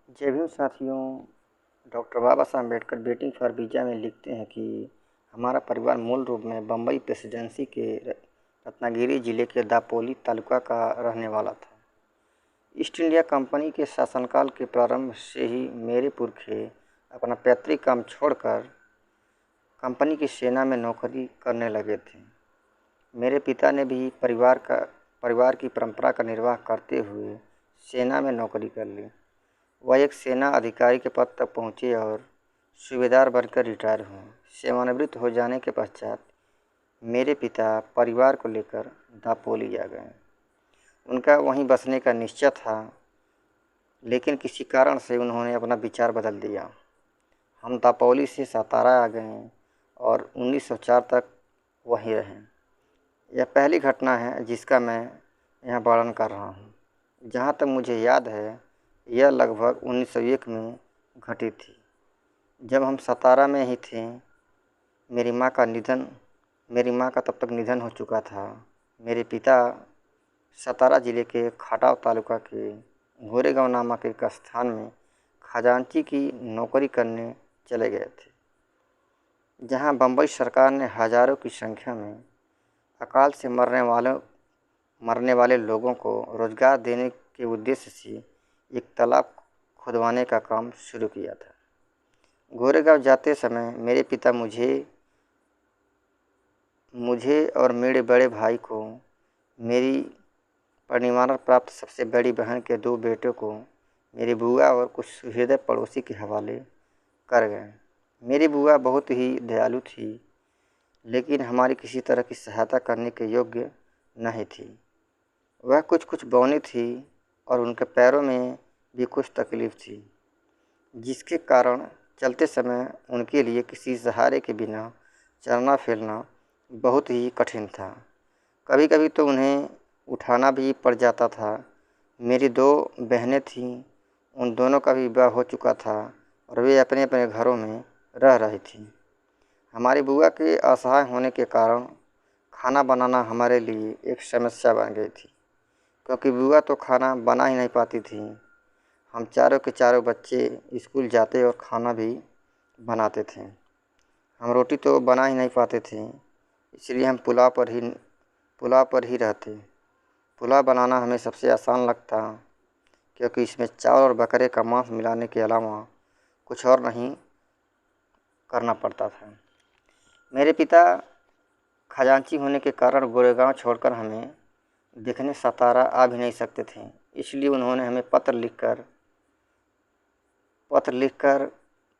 जय भीम साथियों। Doctor Baba Saheb Ambedkar waiting for visa में लिखते हैं कि हमारा परिवार मूल रूप में बम्बई प्रेसिडेंसी के रत्नागिरी जिले के दापोली तालुका का रहने वाला था। ईस्ट इंडिया कंपनी के शासनकाल के प्रारंभ से ही मेरे पुरखे अपना पैतृक काम छोड़कर कंपनी की सेना में नौकरी करने लगे थे। मेरे पिता ने भी परिवार की परंपरा का निर्वाह करते हुए सेना में नौकरी कर ली। वह एक सेना अधिकारी के पद तक पहुँचे और सूबेदार बनकर रिटायर हुए। सेवानिवृत्त हो जाने के पश्चात मेरे पिता परिवार को लेकर दापोली आ गए। उनका वहीं बसने का निश्चय था, लेकिन किसी कारण से उन्होंने अपना विचार बदल दिया। हम दापोली से सातारा आ गए और 1904 तक वहीं रहे। यह पहली घटना है जिसका मैं यहाँ वर्णन कर रहा हूँ। जहाँ तक मुझे याद है, यह लगभग 1901 में घटी थी, जब हम सातारा में ही थे। मेरी माँ का तब तक निधन हो चुका था। मेरे पिता सातारा जिले के खटाव तालुका के गोरेगांव नामक एक स्थान में खजांची की नौकरी करने चले गए थे, जहाँ बम्बई सरकार ने हज़ारों की संख्या में अकाल से मरने वाले लोगों को रोजगार देने के उद्देश्य से एक तालाब खुदवाने का काम शुरू किया था। गोरेगांव जाते समय मेरे पिता मुझे और मेरे बड़े भाई को, मेरी परिनिर्वाण प्राप्त सबसे बड़ी बहन के 2 बेटों को मेरी बुआ और कुछ सुहृदय पड़ोसी के हवाले कर गए। मेरी बुआ बहुत ही दयालु थी, लेकिन हमारी किसी तरह की सहायता करने के योग्य नहीं थी। वह कुछ बौनी थी और उनके पैरों में भी कुछ तकलीफ़ थी, जिसके कारण चलते समय उनके लिए किसी सहारे के बिना चलना फिरना बहुत ही कठिन था। कभी कभी तो उन्हें उठाना भी पड़ जाता था। मेरी 2 बहनें थीं, उन दोनों का भी विवाह हो चुका था और वे अपने अपने घरों में रह रही थीं। हमारी बुआ के असहाय होने के कारण खाना बनाना हमारे लिए एक समस्या बन गई थी, क्योंकि बुआ तो खाना बना ही नहीं पाती थी। हम चारों के चारों बच्चे स्कूल जाते और खाना भी बनाते थे। हम रोटी तो बना ही नहीं पाते थे, इसलिए हम पुलाव पर ही रहते। पुलाव बनाना हमें सबसे आसान लगता, क्योंकि इसमें चावल और बकरे का मांस मिलाने के अलावा कुछ और नहीं करना पड़ता था। मेरे पिता खजांची होने के कारण गोरेगांव छोड़कर हमें देखने सातारा आ भी नहीं सकते थे, इसलिए उन्होंने हमें पत्र लिखकर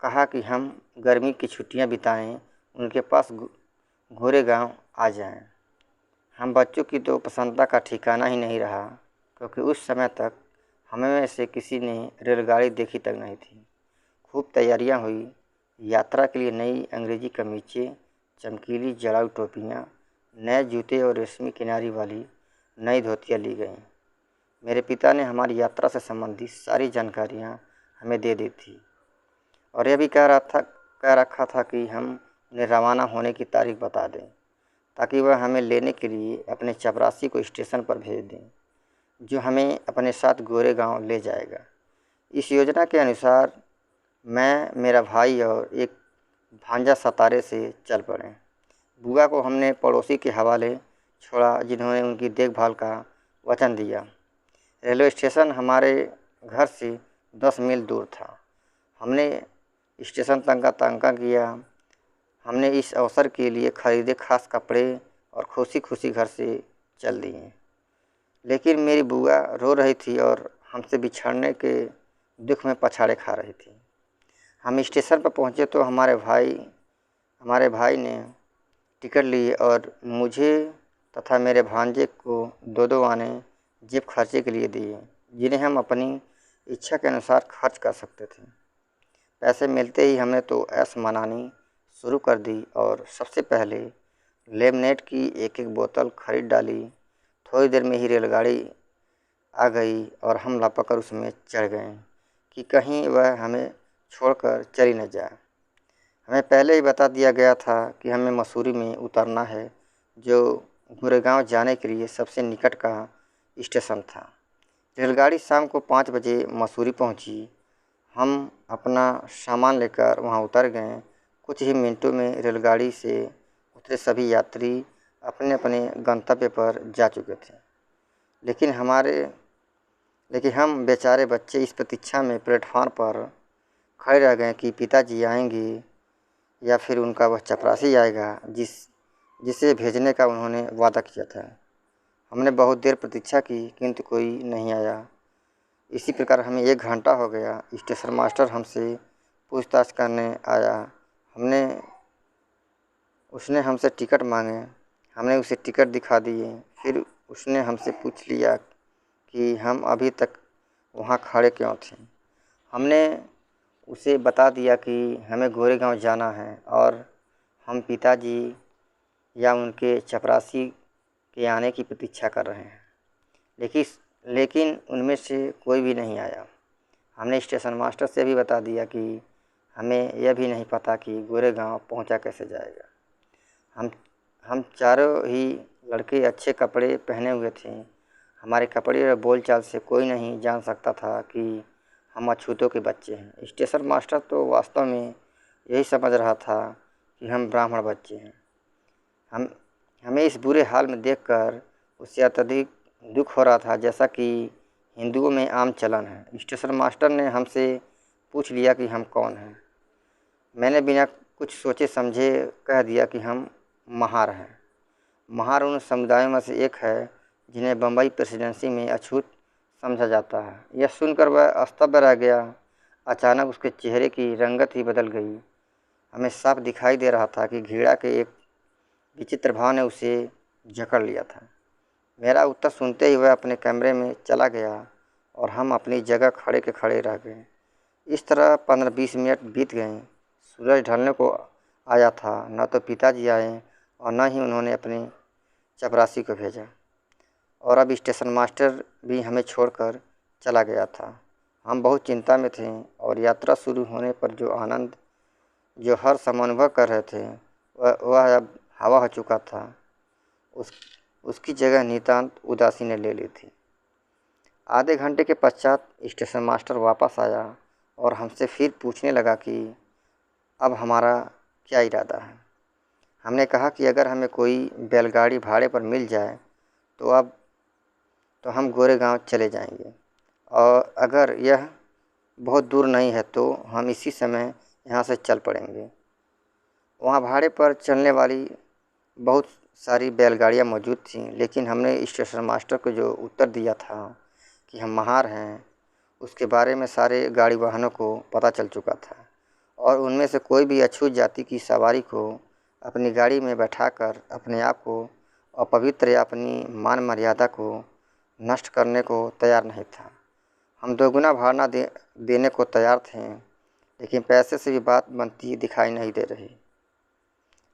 कहा कि हम गर्मी की छुट्टियां बिताएं, उनके पास गोरेगांव आ जाएं। हम बच्चों की तो प्रसन्नता का ठिकाना ही नहीं रहा, क्योंकि उस समय तक हमें में से किसी ने रेलगाड़ी देखी तक नहीं थी। खूब तैयारियां हुई। यात्रा के लिए नई अंग्रेजी कमीज़ें, चमकीली जड़ाऊ टोपियाँ, नए जूते और रेशमी किनारी वाली नई धोतियाँ ली गईं। मेरे पिता ने हमारी यात्रा से संबंधित सारी जानकारियाँ हमें दे दी थी और यह भी कह रखा था कि हम उन्हें रवाना होने की तारीख बता दें, ताकि वह हमें लेने के लिए अपने चपरासी को स्टेशन पर भेज दें, जो हमें अपने साथ गोरेगांव ले जाएगा। इस योजना के अनुसार मैं, मेरा भाई और एक भांजा सातारे से चल पड़े। बुआ को हमने पड़ोसी के हवाले छोड़ा, जिन्होंने उनकी देखभाल का वचन दिया। रेलवे स्टेशन हमारे घर से 10 मील दूर था। हमने स्टेशन तक का तांका किया। हमने इस अवसर के लिए खरीदे खास कपड़े और खुशी खुशी घर से चल दिए। लेकिन मेरी बुआ रो रही थी और हमसे बिछड़ने के दुख में पछाड़े खा रही थी। हम स्टेशन पर पहुँचे तो हमारे भाई ने टिकट लिए और मुझे तथा मेरे भांजे को 2-2 आने जेब खर्चे के लिए दिए, जिन्हें हम अपनी इच्छा के अनुसार खर्च कर सकते थे। पैसे मिलते ही हमने तो ऐश मनानी शुरू कर दी और सबसे पहले लेमनेड की एक बोतल खरीद डाली। थोड़ी देर में ही रेलगाड़ी आ गई और हम लपक कर उसमें चढ़ गए कि कहीं वह हमें छोड़कर चली न जाए। हमें पहले ही बता दिया गया था कि हमें मसूरी में उतरना है, जो गुड़गांव जाने के लिए सबसे निकट का स्टेशन था। रेलगाड़ी शाम को 5 बजे मसूरी पहुंची। हम अपना सामान लेकर वहाँ उतर गए। कुछ ही मिनटों में रेलगाड़ी से उतरे सभी यात्री अपने अपने गंतव्य पर जा चुके थे, लेकिन हम बेचारे बच्चे इस प्रतीक्षा में प्लेटफार्म पर खड़े रह गए कि पिताजी आएंगे या फिर उनका वह चपरासी आएगा जिसे भेजने का उन्होंने वादा किया था। हमने बहुत देर प्रतीक्षा की, किंतु कोई नहीं आया। इसी प्रकार हमें 1 घंटा हो गया। स्टेशन मास्टर हमसे पूछताछ करने आया। उसने हमसे टिकट मांगे। हमने उसे टिकट दिखा दिए। फिर उसने हमसे पूछ लिया कि हम अभी तक वहाँ खड़े क्यों थे। हमने उसे बता दिया कि हमें गोरेगांव जाना है और हम पिताजी या उनके चपरासी के आने की प्रतीक्षा कर रहे हैं, लेकिन उनमें से कोई भी नहीं आया। हमने स्टेशन मास्टर से भी बता दिया कि हमें यह भी नहीं पता कि गोरेगांव पहुंचा कैसे जाएगा। हम चारों ही लड़के अच्छे कपड़े पहने हुए थे। हमारे कपड़े और बोलचाल से कोई नहीं जान सकता था कि हम अछूतों के बच्चे हैं। स्टेशन मास्टर तो वास्तव में यही समझ रहा था कि हम ब्राह्मण बच्चे हैं। हमें इस बुरे हाल में देखकर उससे अत्यधिक दुख हो रहा था, जैसा कि हिंदुओं में आम चलन है। स्टेशन मास्टर ने हमसे पूछ लिया कि हम कौन हैं। मैंने बिना कुछ सोचे समझे कह दिया कि हम महार हैं। महार उन समुदायों में से एक है जिन्हें बम्बई प्रेसिडेंसी में अछूत समझा जाता है। यह सुनकर वह स्तब्ध रह गया। अचानक उसके चेहरे की रंगत ही बदल गई। हमें साफ दिखाई दे रहा था कि घृणा के एक विचित्र भाव ने उसे जकड़ लिया था। मेरा उत्तर सुनते ही वह अपने कमरे में चला गया और हम अपनी जगह खड़े के खड़े रह गए। इस तरह 15-20 मिनट बीत गए। सूरज ढलने को आया था। न तो पिताजी आए और न ही उन्होंने अपने चपरासी को भेजा, और अब स्टेशन मास्टर भी हमें छोड़कर चला गया था। हम बहुत चिंता में थे और यात्रा शुरू होने पर जो आनंद, जो हर्ष हम अनुभव कर रहे थे, वह अब हवा हो चुका था। उसकी जगह नितांत उदासी ने ले ली थी। आधे घंटे के पश्चात स्टेशन मास्टर वापस आया और हमसे फिर पूछने लगा कि अब हमारा क्या इरादा है। हमने कहा कि अगर हमें कोई बैलगाड़ी भाड़े पर मिल जाए तो हम गोरेगांव चले जाएंगे, और अगर यह बहुत दूर नहीं है तो हम इसी समय यहाँ से चल पड़ेंगे। वहाँ भाड़े पर चलने वाली बहुत सारी बैलगाड़ियाँ मौजूद थीं, लेकिन हमने स्टेशन मास्टर को जो उत्तर दिया था कि हम महार हैं, उसके बारे में सारे गाड़ी वाहनों को पता चल चुका था, और उनमें से कोई भी अछूत जाति की सवारी को अपनी गाड़ी में बैठाकर अपने आप को अपवित्र या अपनी मान मर्यादा को नष्ट करने को तैयार नहीं था। हम दोगुना भाड़ा देने को तैयार थे, लेकिन पैसे से भी बात बनती दिखाई नहीं दे रही।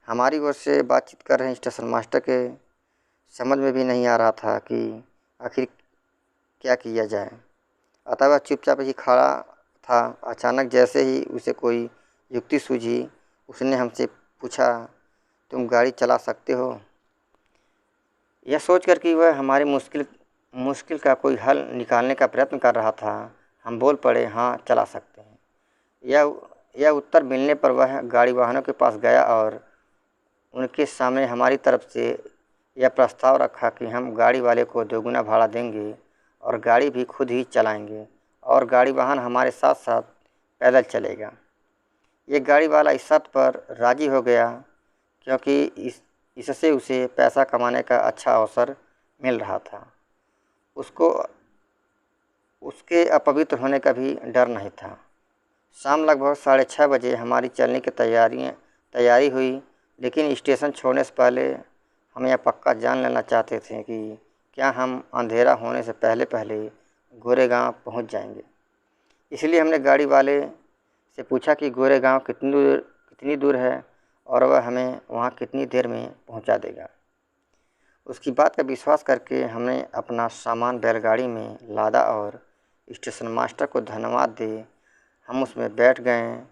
हमारी ओर से बातचीत कर रहे स्टेशन मास्टर के समझ में भी नहीं आ रहा था कि आखिर क्या किया जाए, अतः वह चुपचाप ही खड़ा था। अचानक जैसे ही उसे कोई युक्ति सूझी, उसने हमसे पूछा, तुम गाड़ी चला सकते हो? यह सोचकर कि वह हमारी मुश्किल का कोई हल निकालने का प्रयत्न कर रहा था, हम बोल पड़े, हाँ चला सकते हैं। यह उत्तर मिलने पर वह गाड़ी वाहनों के पास गया और उनके सामने हमारी तरफ से यह प्रस्ताव रखा कि हम गाड़ी वाले को दोगुना भाड़ा देंगे और गाड़ी भी खुद ही चलाएंगे, और गाड़ी वाहन हमारे साथ साथ पैदल चलेगा। ये गाड़ी वाला इस शर्त पर राज़ी हो गया क्योंकि इससे उसे पैसा कमाने का अच्छा अवसर मिल रहा था। उसको उसके अपवित्र होने का भी डर नहीं था। शाम लगभग 6:30 बजे हमारी चलने की तैयारी हुई, लेकिन स्टेशन छोड़ने से पहले हम यह पक्का जान लेना चाहते थे कि क्या हम अंधेरा होने से पहले पहले गोरेगांव पहुंच जाएंगे। इसलिए हमने गाड़ी वाले से पूछा कि गोरेगांव कितनी दूर है और वह हमें वहां कितनी देर में पहुंचा देगा। उसकी बात का विश्वास करके हमने अपना सामान बैलगाड़ी में लादा और स्टेशन मास्टर को धन्यवाद दे हम उसमें बैठ गए।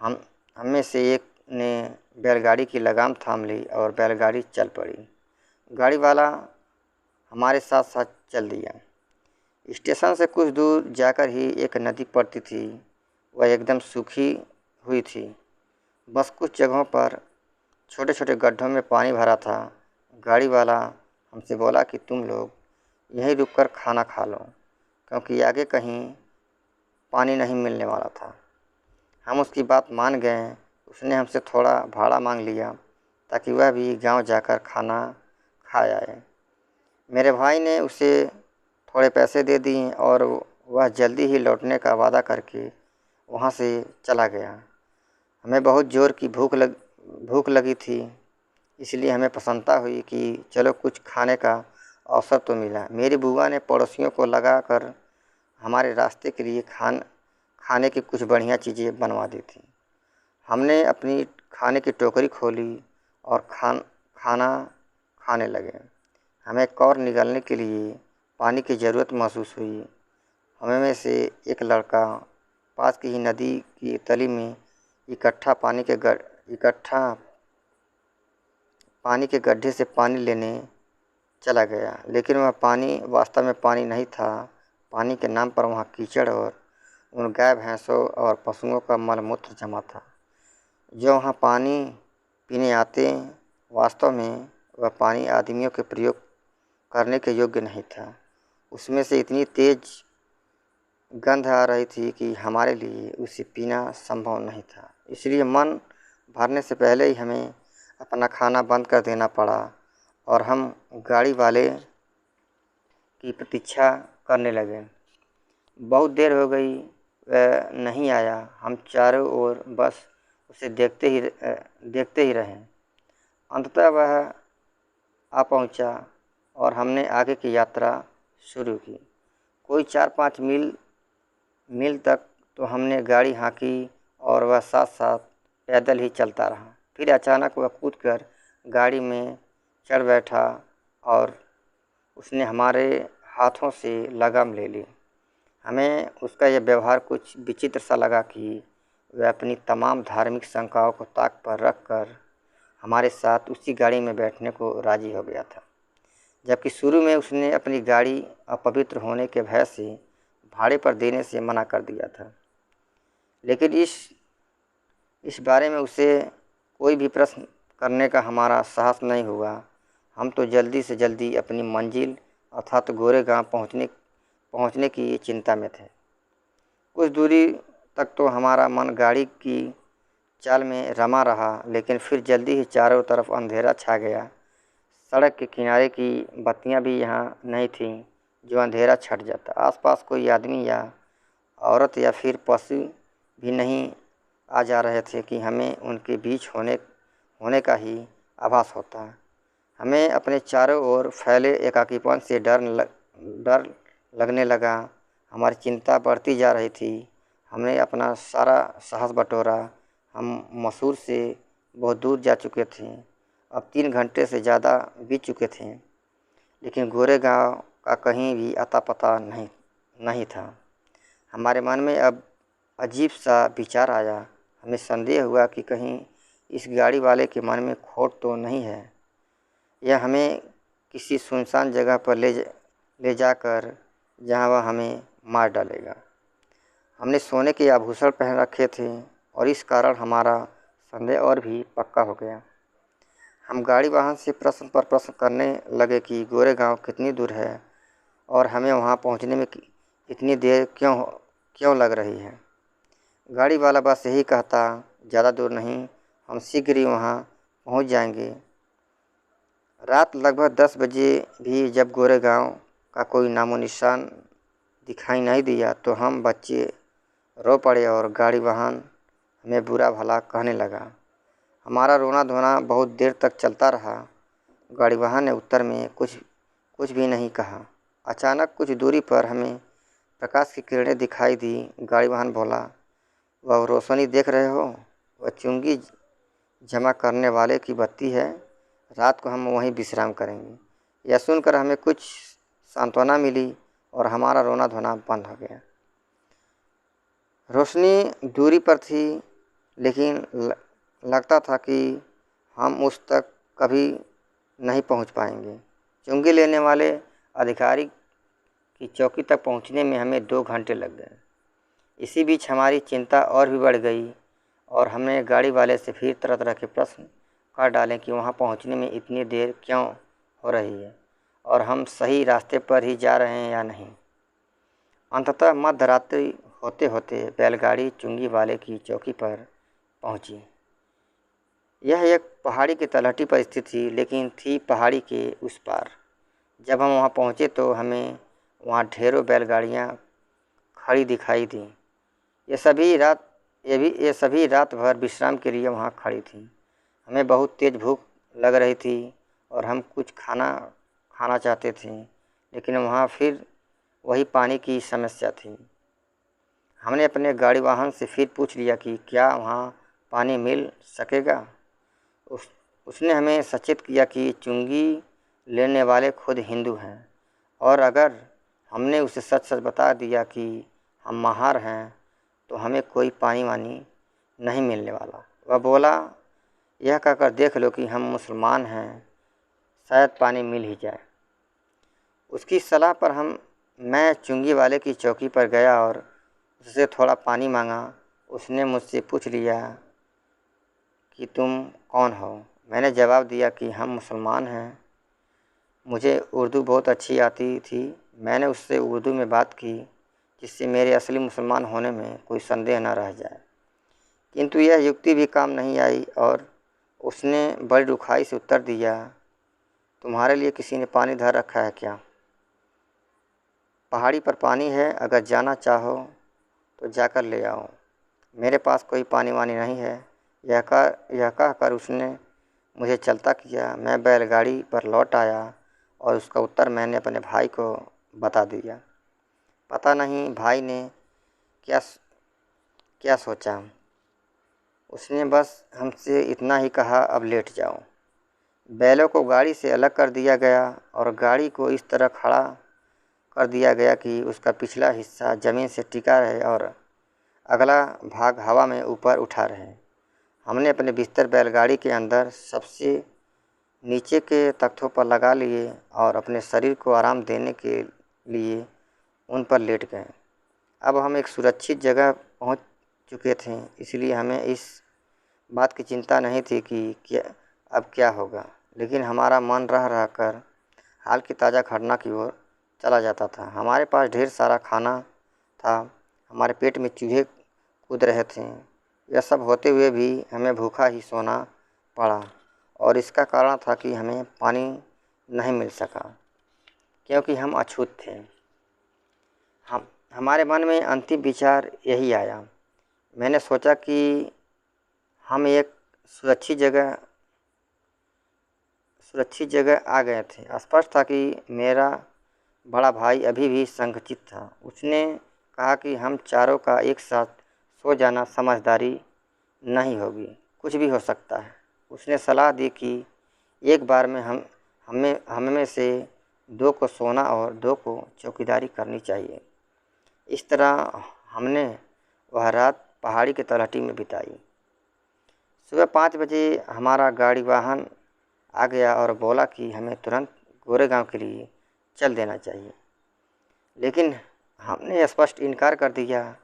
हम में से एक ने बैलगाड़ी की लगाम थाम ली और बैलगाड़ी चल पड़ी। गाड़ी वाला हमारे साथ साथ चल दिया। स्टेशन से कुछ दूर जाकर ही एक नदी पड़ती थी। वह एकदम सूखी हुई थी। बस कुछ जगहों पर छोटे छोटे गड्ढों में पानी भरा था। गाड़ी वाला हमसे बोला कि तुम लोग यहीं रुककर खाना खा लो, क्योंकि आगे कहीं पानी नहीं मिलने वाला था। हम उसकी बात मान गए। उसने हमसे थोड़ा भाड़ा मांग लिया ताकि वह भी गांव जाकर खाना खा आए। मेरे भाई ने उसे थोड़े पैसे दे दिए और वह जल्दी ही लौटने का वादा करके वहाँ से चला गया। हमें बहुत ज़ोर की भूख लगी थी, इसलिए हमें प्रसन्नता हुई कि चलो कुछ खाने का अवसर तो मिला। मेरी बुआ ने पड़ोसियों को लगा कर हमारे रास्ते के लिए खाने की कुछ बढ़िया चीज़ें बनवा दी थी। हमने अपनी खाने की टोकरी खोली और खाना खाने लगे। हमें कौर निगलने के लिए पानी की ज़रूरत महसूस हुई। हमें में से एक लड़का पास की ही नदी की तली में इकट्ठा पानी के गड्ढे से पानी लेने चला गया, लेकिन वह पानी वास्तव में पानी नहीं था। पानी के नाम पर वहाँ कीचड़ और उन गाय भैंसों और पशुओं का मलमूत्र जमा था जो वहाँ पानी पीने आते। वास्तव में वह पानी आदमियों के प्रयोग करने के योग्य नहीं था। उसमें से इतनी तेज गंध आ रही थी कि हमारे लिए उसे पीना संभव नहीं था। इसलिए मन भरने से पहले ही हमें अपना खाना बंद कर देना पड़ा और हम गाड़ी वाले की प्रतीक्षा करने लगे। बहुत देर हो गई, वह नहीं आया। हम चारों ओर बस उसे देखते ही रहे। अंततः वह आ पहुंचा और हमने आगे की यात्रा शुरू की। कोई 4-5 मील तक तो हमने गाड़ी हाँकी और वह साथ साथ पैदल ही चलता रहा। फिर अचानक वह कूदकर गाड़ी में चढ़ बैठा और उसने हमारे हाथों से लगाम ले ली। हमें उसका यह व्यवहार कुछ विचित्र सा लगा कि वह अपनी तमाम धार्मिक शंकाओं को ताक पर रख कर हमारे साथ उसी गाड़ी में बैठने को राज़ी हो गया था, जबकि शुरू में उसने अपनी गाड़ी अपवित्र होने के भय से भाड़े पर देने से मना कर दिया था। लेकिन इस बारे में उसे कोई भी प्रश्न करने का हमारा साहस नहीं हुआ। हम तो जल्दी से जल्दी अपनी मंजिल अर्थात गोरेगांव पहुंचने की चिंता में थे। कुछ दूरी तक तो हमारा मन गाड़ी की चाल में रमा रहा, लेकिन फिर जल्दी ही चारों तरफ अंधेरा छा गया। सड़क के किनारे की बत्तियां भी यहाँ नहीं थीं जो अंधेरा छट जाता। आसपास कोई आदमी या औरत या फिर पशु भी नहीं आ जा रहे थे कि हमें उनके बीच होने का ही आभास होता। हमें अपने चारों ओर फैले एकाकीपन से डर लगने लगा। हमारी चिंता बढ़ती जा रही थी। हमने अपना सारा साहस बटोरा। हम मसूर से बहुत दूर जा चुके थे। अब 3 घंटे से ज़्यादा बीत चुके थे, लेकिन गोरेगांव का कहीं भी अता पता नहीं था। हमारे मन में अब अजीब सा विचार आया। हमें संदेह हुआ कि कहीं इस गाड़ी वाले के मन में खोट तो नहीं है या हमें किसी सुनसान जगह पर ले जाकर जहां वह हमें मार डालेगा। हमने सोने के आभूषण पहन रखे थे और इस कारण हमारा संदेह और भी पक्का हो गया। हम गाड़ी वाहन से प्रश्न पर प्रश्न करने लगे कि गोरेगांव कितनी दूर है और हमें वहां पहुंचने में इतनी देर क्यों लग रही है। गाड़ी वाला बस यही कहता, ज़्यादा दूर नहीं, हम शीघ्र ही वहां पहुंच जाएंगे। रात लगभग 10 बजे भी जब गोरेगांव का कोई नामो निशान दिखाई नहीं दिया तो हम बच्चे रो पड़े और गाड़ी वाहन हमें बुरा भला कहने लगा। हमारा रोना धोना बहुत देर तक चलता रहा। गाड़ी वाहन ने उत्तर में कुछ भी नहीं कहा। अचानक कुछ दूरी पर हमें प्रकाश की किरणें दिखाई दी। गाड़ी वाहन बोला, वह रोशनी देख रहे हो? वह चुंगी जमा करने वाले की बत्ती है। रात को हम वहीं विश्राम करेंगे। यह सुनकर हमें कुछ सांत्वना मिली और हमारा रोना धोना बंद हो गया। रोशनी दूरी पर थी, लेकिन लगता था कि हम उस तक कभी नहीं पहुंच पाएंगे। चुंगी लेने वाले अधिकारी की चौकी तक पहुंचने में हमें 2 घंटे लग गए। इसी बीच हमारी चिंता और भी बढ़ गई और हमने गाड़ी वाले से फिर तरह तरह के प्रश्न कर डालें कि वहाँ पहुँचने में इतनी देर क्यों हो रही है और हम सही रास्ते पर ही जा रहे हैं या नहीं। अंततः मध्य रात्रि होते होते बैलगाड़ी चुंगी वाले की चौकी पर पहुंची। यह एक पहाड़ी की तलहटी पर स्थित थी, लेकिन थी पहाड़ी के उस पार। जब हम वहां पहुंचे तो हमें वहां ढेरों बैलगाड़ियां खड़ी दिखाई दी। ये सभी रात भर विश्राम के लिए वहां खड़ी थीं। हमें बहुत तेज़ भूख लग रही थी और हम कुछ खाना चाहते थे, लेकिन वहाँ फिर वही पानी की समस्या थी। हमने अपने गाड़ी वाहन से फिर पूछ लिया कि क्या वहाँ पानी मिल सकेगा। उसने हमें सचेत किया कि चुंगी लेने वाले खुद हिंदू हैं और अगर हमने उसे सच सच बता दिया कि हम माहिर हैं तो हमें कोई पानी वानी नहीं मिलने वाला। वह बोला, यह कहकर देख लो कि हम मुसलमान हैं, शायद पानी मिल ही जाए। उसकी सलाह पर मैं चुंगी वाले की चौकी पर गया और उससे थोड़ा पानी मांगा। उसने मुझसे पूछ लिया कि तुम कौन हो। मैंने जवाब दिया कि हम मुसलमान हैं। मुझे उर्दू बहुत अच्छी आती थी। मैंने उससे उर्दू में बात की जिससे मेरे असली मुसलमान होने में कोई संदेह न रह जाए, किंतु यह युक्ति भी काम नहीं आई और उसने बड़ी रुखाई से उत्तर दिया, तुम्हारे लिए किसी ने पानी धर रखा है क्या? पहाड़ी पर पानी है, अगर जाना चाहो तो जाकर ले आओ। मेरे पास कोई पानी वानी नहीं है। यह कहकर उसने मुझे चलता किया। मैं बैलगाड़ी पर लौट आया और उसका उत्तर मैंने अपने भाई को बता दिया। पता नहीं भाई ने क्या सोचा। उसने बस हमसे इतना ही कहा, अब लेट जाओ। बैलों को गाड़ी से अलग कर दिया गया और गाड़ी को इस तरह खड़ा कर दिया गया कि उसका पिछला हिस्सा ज़मीन से टिका रहे और अगला भाग हवा में ऊपर उठा रहे। हमने अपने बिस्तर बैलगाड़ी के अंदर सबसे नीचे के तख्तों पर लगा लिए और अपने शरीर को आराम देने के लिए उन पर लेट गए। अब हम एक सुरक्षित जगह पहुंच चुके थे, इसलिए हमें इस बात की चिंता नहीं थी कि अब क्या होगा, लेकिन हमारा मन रह रह कर हाल की ताज़ा घटना की ओर चला जाता था। हमारे पास ढेर सारा खाना था, हमारे पेट में चूहे कूद रहे थे। यह सब होते हुए भी हमें भूखा ही सोना पड़ा और इसका कारण था कि हमें पानी नहीं मिल सका क्योंकि हम अछूत थे। हमारे मन में अंतिम विचार यही आया। मैंने सोचा कि हम एक सुरक्षित जगह आ गए थे। स्पष्ट था कि मेरा बड़ा भाई अभी भी संकुचित था। उसने कहा कि हम चारों का एक साथ सो जाना समझदारी नहीं होगी, कुछ भी हो सकता है। उसने सलाह दी कि एक बार में हम में से 2 को सोना और 2 को चौकीदारी करनी चाहिए। इस तरह हमने वह रात पहाड़ी के तलहटी में बिताई। सुबह 5 बजे हमारा गाड़ी वाहन आ गया और बोला कि हमें तुरंत गोरेगांव के लिए चल देना चाहिए, लेकिन हमने स्पष्ट इनकार कर दिया।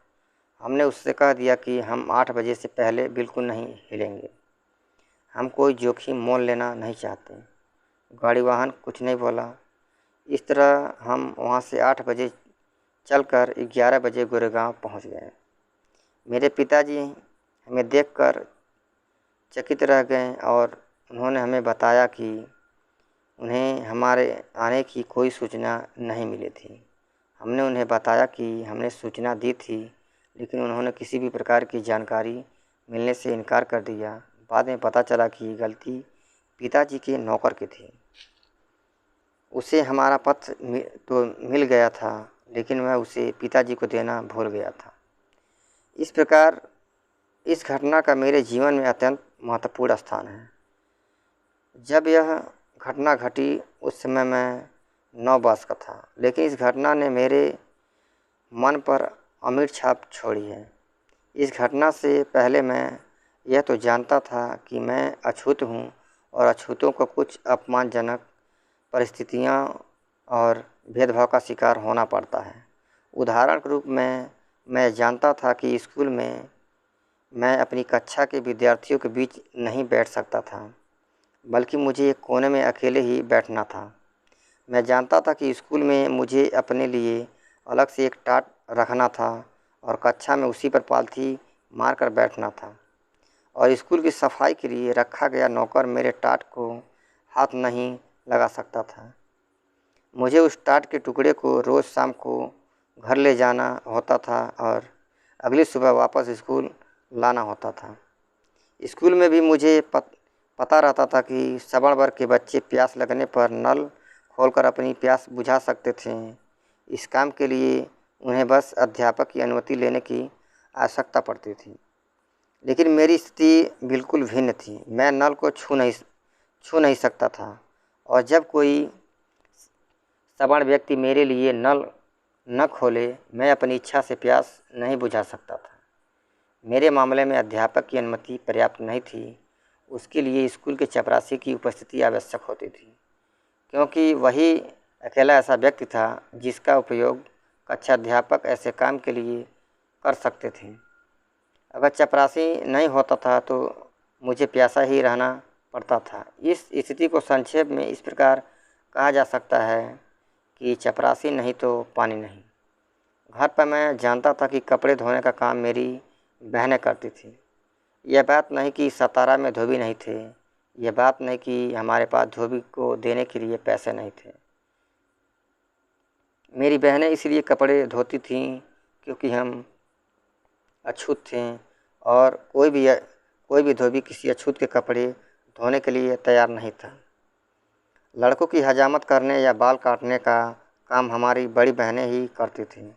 हमने उससे कह दिया कि हम 8 बजे से पहले बिल्कुल नहीं हिलेंगे। हम कोई जोखिम मोल लेना नहीं चाहते। गाड़ी वाहन कुछ नहीं बोला। इस तरह हम वहाँ से 8 बजे चलकर 11 बजे गोरेगांव पहुँच गए। मेरे पिताजी हमें देखकर चकित रह गए और उन्होंने हमें बताया कि उन्हें हमारे आने की कोई सूचना नहीं मिली थी। हमने उन्हें बताया कि हमने सूचना दी थी, लेकिन उन्होंने किसी भी प्रकार की जानकारी मिलने से इनकार कर दिया। बाद में पता चला कि गलती पिताजी के नौकर की थी। उसे हमारा पत्र तो मिल गया था, लेकिन वह उसे पिताजी को देना भूल गया था। इस प्रकार इस घटना का मेरे जीवन में अत्यंत महत्वपूर्ण स्थान है। जब यह घटना घटी उस समय मैं 9 वर्ष का था, लेकिन इस घटना ने मेरे मन पर अमिट छाप छोड़ी है। इस घटना से पहले मैं यह तो जानता था कि मैं अछूत हूँ और अछूतों को कुछ अपमानजनक परिस्थितियाँ और भेदभाव का शिकार होना पड़ता है। उदाहरण के रूप में मैं जानता था कि स्कूल में मैं अपनी कक्षा के विद्यार्थियों के बीच नहीं बैठ सकता था, बल्कि मुझे एक कोने में अकेले ही बैठना था। मैं जानता था कि स्कूल में मुझे अपने लिए अलग से एक टाट रखना था और कक्षा में उसी पर पालथी मारकर बैठना था, और स्कूल की सफाई के लिए रखा गया नौकर मेरे टाट को हाथ नहीं लगा सकता था। मुझे उस टाट के टुकड़े को रोज़ शाम को घर ले जाना होता था और अगली सुबह वापस स्कूल लाना होता था। स्कूल में भी मुझे पता रहता था कि श्रवण वर्ग के बच्चे प्यास लगने पर नल खोलकर अपनी प्यास बुझा सकते थे। इस काम के लिए उन्हें बस अध्यापक की अनुमति लेने की आवश्यकता पड़ती थी। लेकिन मेरी स्थिति बिल्कुल भिन्न थी। मैं नल को छू नहीं सकता था, और जब कोई सवर्ण व्यक्ति मेरे लिए नल न खोले, मैं अपनी इच्छा से प्यास नहीं बुझा सकता था। मेरे मामले में अध्यापक की अनुमति पर्याप्त नहीं थी, उसके लिए स्कूल के चपरासी की उपस्थिति आवश्यक होती थी, क्योंकि वही अकेला ऐसा व्यक्ति था जिसका उपयोग कक्षा अध्यापक ऐसे काम के लिए कर सकते थे। अगर चपरासी नहीं होता था तो मुझे प्यासा ही रहना पड़ता था। इस स्थिति को संक्षेप में इस प्रकार कहा जा सकता है कि चपरासी नहीं तो पानी नहीं। घर पर मैं जानता था कि कपड़े धोने का काम मेरी बहनें करती थी। यह बात नहीं कि सतारा में धोबी नहीं थे, यह बात नहीं कि हमारे पास धोबी को देने के लिए पैसे नहीं थे। मेरी बहनें इसलिए कपड़े धोती थीं क्योंकि हम अछूत थे, और कोई भी धोबी किसी अछूत के कपड़े धोने के लिए तैयार नहीं था। लड़कों की हजामत करने या बाल काटने का काम हमारी बड़ी बहनें ही करती थीं,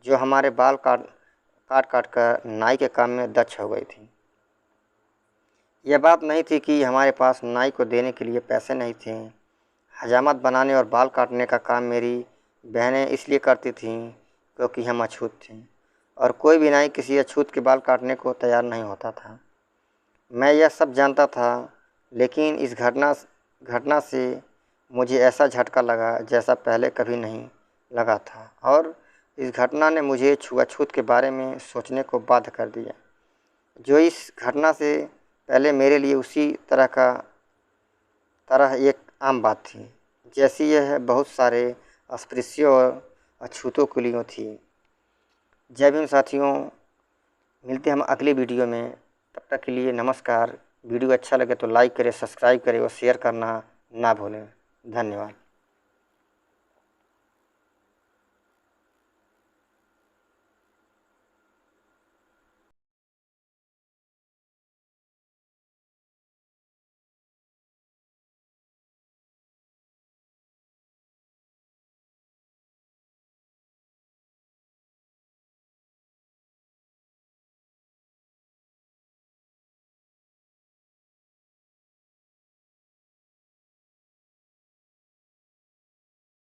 जो हमारे बाल काट कर नाई के काम में दक्ष हो गई थी। यह बात नहीं थी कि हमारे पास नाई को देने के लिए पैसे नहीं थे। हजामत बनाने और बाल काटने का काम मेरी बहनें इसलिए करती थीं क्योंकि हम अछूत थे, और कोई भी नाई किसी अछूत के बाल काटने को तैयार नहीं होता था। मैं यह सब जानता था, लेकिन इस घटना से मुझे ऐसा झटका लगा जैसा पहले कभी नहीं लगा था, और इस घटना ने मुझे छुआछूत के बारे में सोचने को बाध्य कर दिया, जो इस घटना से पहले मेरे लिए उसी तरह एक आम बात थी, जैसी यह बहुत सारे अस्पृश्यों और अछूतों के लिए थी। जय भीम साथियों, मिलते हम अगले वीडियो में। तब तक के लिए नमस्कार। वीडियो अच्छा लगे तो लाइक करें, सब्सक्राइब करें और शेयर करना ना भूलें। धन्यवाद।